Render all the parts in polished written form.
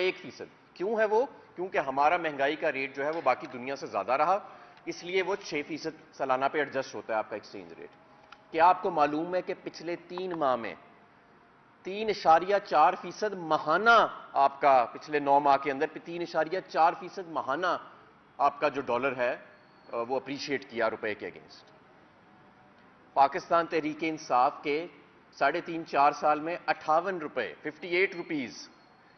1%। क्यों है वो? क्योंकि हमारा महंगाई का रेट जो है वो बाकी दुनिया से ज्यादा रहा, इसलिए वो 6% सालाना पे एडजस्ट होता है आपका एक्सचेंज रेट। क्या आपको मालूम है कि पिछले 3 माह में 3.4% महाना आपका, पिछले 9 माह के अंदर 3.4% महाना आपका जो डॉलर है वो अप्रिशिएट किया रुपए के अगेंस्ट। पाकिस्तान तहरीक इंसाफ के 3.5-4 साल में 58 रुपए, 58 रुपीज,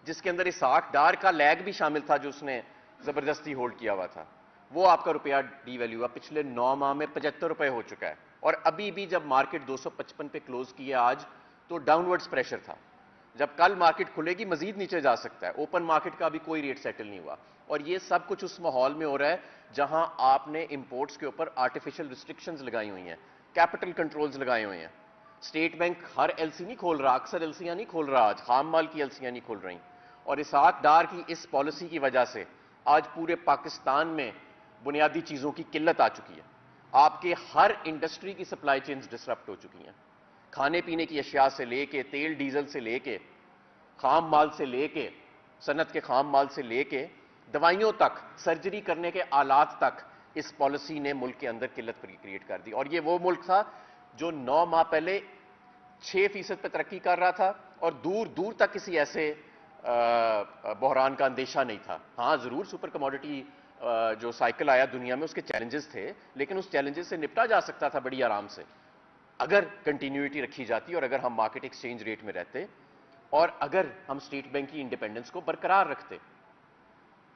जिसके अंदर इसहाक डार का लैग भी शामिल था जो उसने जबरदस्ती होल्ड किया हुआ था, वो आपका रुपया डीवैल्यू हुआ। पिछले 9 माह में 75 रुपए हो चुका है, और अभी भी जब मार्केट 255 पे क्लोज की है आज, तो डाउनवर्ड्स प्रेशर था। जब कल मार्केट खुलेगी मजीद नीचे जा सकता है। ओपन मार्केट का अभी कोई रेट सेटल नहीं हुआ, और ये सब कुछ उस माहौल में हो रहा है जहां आपने इंपोर्ट्स के ऊपर आर्टिफिशियल रिस्ट्रिक्शंस लगाई हुई हैं, कैपिटल कंट्रोल्स लगाए हुए हैं। स्टेट बैंक हर एलसी नहीं खोल रहा, अक्सर एलसीयां नहीं खोल रहा, आज खाम माल की एलसीयां नहीं खोल रही, और इसहाक डार की इस पॉलिसी की वजह से आज पूरे पाकिस्तान में बुनियादी चीजों की किल्लत आ चुकी है। आपके हर इंडस्ट्री की सप्लाई चेन्स डिसरप्ट हो चुकी हैं, खाने पीने की अशिया से लेके, तेल डीजल से लेके, खाम माल से लेके, सनत के खाम माल से लेके, दवाइयों तक, सर्जरी करने के आलात तक, इस पॉलिसी ने मुल्क के अंदर किल्लत क्रिएट कर दी। और ये वो मुल्क था जो 9 माह पहले 6% पर तरक्की कर रहा था, और दूर दूर तक किसी ऐसे बहरान का अंदेशा नहीं था। हां, जरूर सुपर कमोडिटी जो साइकिल आया दुनिया में, उसके चैलेंजेस थे, लेकिन उस चैलेंजेस से निपटा जा सकता था बड़ी आराम से, अगर कंटिन्यूटी रखी जाती, और अगर हम मार्केट एक्सचेंज रेट में रहते, और अगर हम स्टेट बैंक की इंडिपेंडेंस को बरकरार रखते।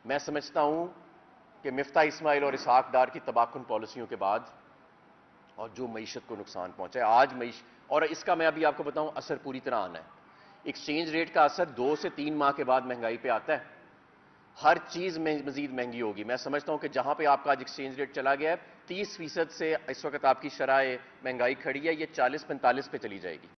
मैं समझता हूं कि मिफ्ता इस्माइल और इसहाक डार की तबाहकुन पॉलिसियों के बाद, और जो मईशत को नुकसान पहुंचा है आज और इसका मैं अभी आपको बताऊं असर पूरी तरह आना है। एक्सचेंज रेट का असर 2 से 3 माह के बाद महंगाई पे आता है। हर चीज में मजीद महंगी होगी। मैं समझता हूं कि जहां पे आपका आज एक्सचेंज रेट चला गया है 30% से इस वक्त आपकी शरह महंगाई खड़ी है, ये 40-45 पे चली जाएगी।